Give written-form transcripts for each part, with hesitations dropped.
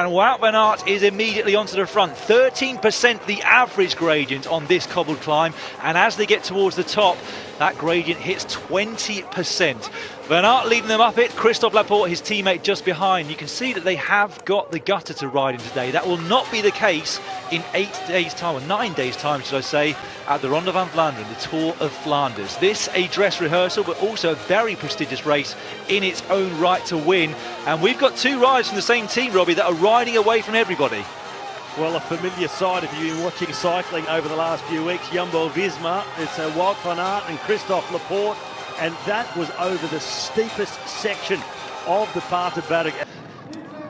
And Wout van Aert is immediately onto the front. 13% the average gradient on this cobbled climb, and as they get towards the top, that gradient hits 20%. Van Aert leading them up it, Christophe Laporte, his teammate, just behind. You can see that they have got the gutter to ride in today. That will not be the case in 8 days' time, or 9 days' time, should I say, at the Ronde van Vlaanderen, the Tour of Flanders. This a dress rehearsal, but also a very prestigious race in its own right to win. And we've got two riders from the same team, Robbie, that are riding away from everybody. Well, a familiar sight if you've been watching cycling over the last few weeks. Jumbo-Visma, it's Wout van Aert and Christophe Laporte, and that was over the steepest section of the Paterberg.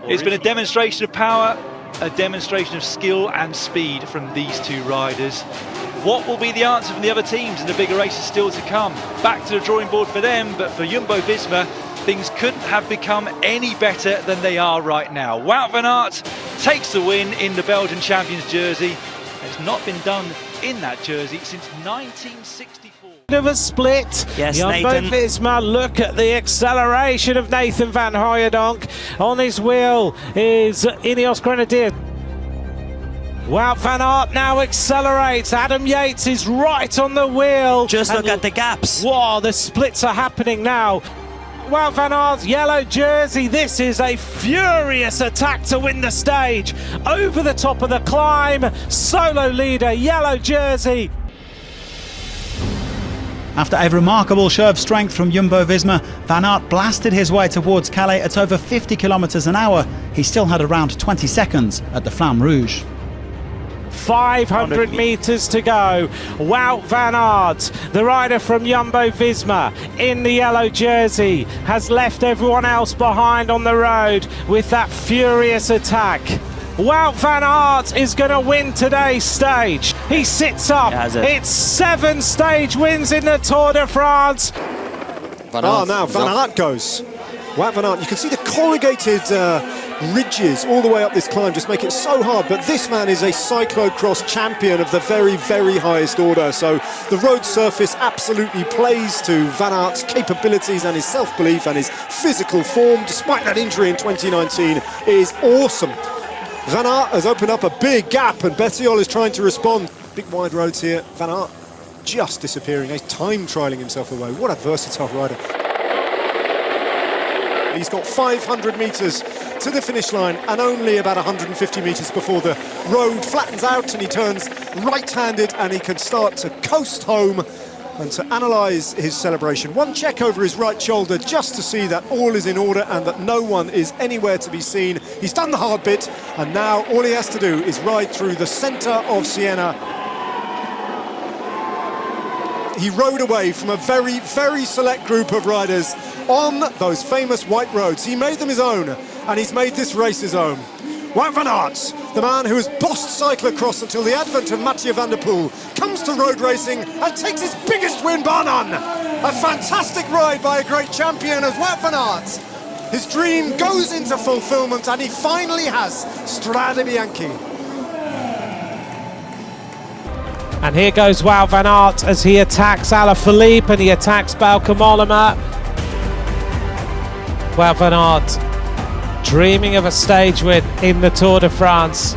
It's been a demonstration of power, a demonstration of skill and speed from these two riders. What will be the answer from the other teams in the bigger races still to come? Back to the drawing board for them, but for Jumbo-Visma, things couldn't have become any better than they are right now. Wout van Aert takes the win in the Belgian champions jersey. It's not been done in that jersey since 1964. Bit of a split. Yes, Jumbo-Visma, look at the acceleration of Nathan van Hooijdonk. On his wheel is Ineos Grenadier. Wout van Aert now accelerates. Adam Yates is right on the wheel. Just look at the gaps. Wow, the splits are happening now. Wout van Aert's yellow jersey. This is a furious attack to win the stage. Over the top of the climb. Solo leader, yellow jersey. After a remarkable show of strength from Jumbo-Visma, Van Aert blasted his way towards Calais at over 50 kilometres an hour. He still had around 20 seconds at the Flamme Rouge. 500 metres to go. Wout van Aert, the rider from Jumbo-Visma in the yellow jersey, has left everyone else behind on the road with that furious attack. Wout van Aert is going to win today's stage. He sits up. It's 7 stage wins in the Tour de France. Now Van Aert goes. Wout van Aert, you can see the corrugated ridges all the way up this climb just make it so hard, but this man is a cyclocross champion of the very, very highest order, so the road surface absolutely plays to Van Aert's capabilities and his self-belief and his physical form, despite that injury in 2019, is awesome. Van Aert has opened up a big gap and Bettiol is trying to respond. Big wide roads here, Van Aert just disappearing, he's time trialling himself away. What a versatile rider. He's got 500 metres to the finish line and only about 150 metres before the road flattens out and he turns right-handed and he can start to coast home and to analyse his celebration. One check over his right shoulder just to see that all is in order and that no one is anywhere to be seen. He's done the hard bit and now all he has to do is ride through the centre of Siena. He rode away from a very, very select group of riders on those famous white roads. He made them his own, and he's made this race his own. Wout van Aert, the man who has bossed cyclocross until the advent of Mathieu van der Poel, comes to road racing and takes his biggest win bar none. A fantastic ride by a great champion as Wout van Aert. His dream goes into fulfilment, and he finally has Strade Bianche. And here goes Wout van Aert as he attacks Alaphilippe and he attacks Bauke Mollema. Wout van Aert dreaming of a stage win in the Tour de France.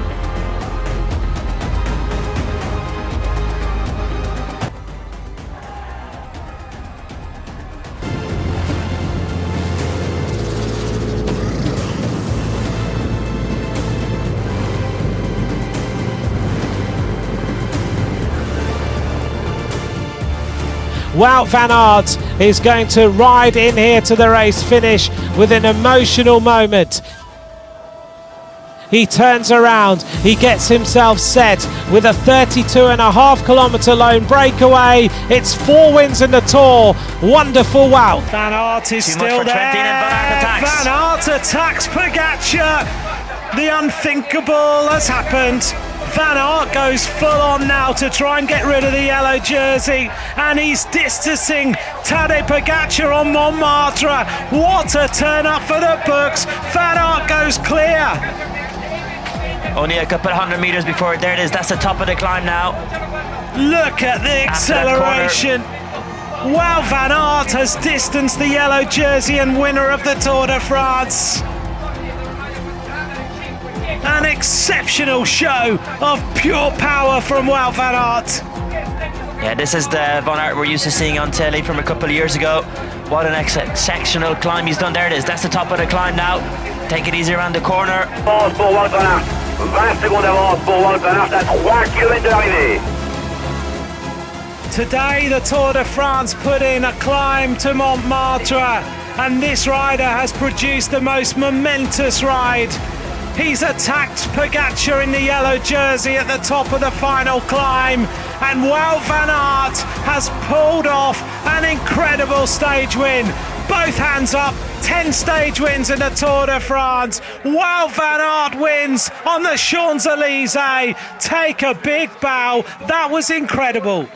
Wout van Aert is going to ride in here to the race finish with an emotional moment. He turns around, he gets himself set with a 32.5 kilometre lone breakaway. It's 4 wins in the Tour. Wonderful Wout. Van Aert is still there. Van Aert attacks Pogačar. The unthinkable has happened. Van Aert goes full on now to try and get rid of the yellow jersey, and he's distancing Tadej Pogačar on Montmartre. What a turn up for the books. Van Aert goes clear. Only a couple of 100 metres before, there it is, that's the top of the climb now. Look at the acceleration. Wout van Aert has distanced the yellow jersey and winner of the Tour de France. exceptional show of pure power from Wout van Aert. Yeah, this is the Van Aert we're used to seeing on telly from a couple of years ago. What an exceptional climb he's done. There it is, that's the top of the climb now. Take it easy around the corner. Pour Wout van Aert. 20 secondes d'avance pour Wout van Aert à 3 km de l'arrivée. Today the Tour de France put in a climb to Montmartre, and this rider has produced the most momentous ride. He's attacked Pogačar in the yellow jersey at the top of the final climb, and Wout van Aert has pulled off an incredible stage win. Both hands up, 10 stage wins in the Tour de France. Wout van Aert wins on the Champs-Élysées. Take a big bow, that was incredible.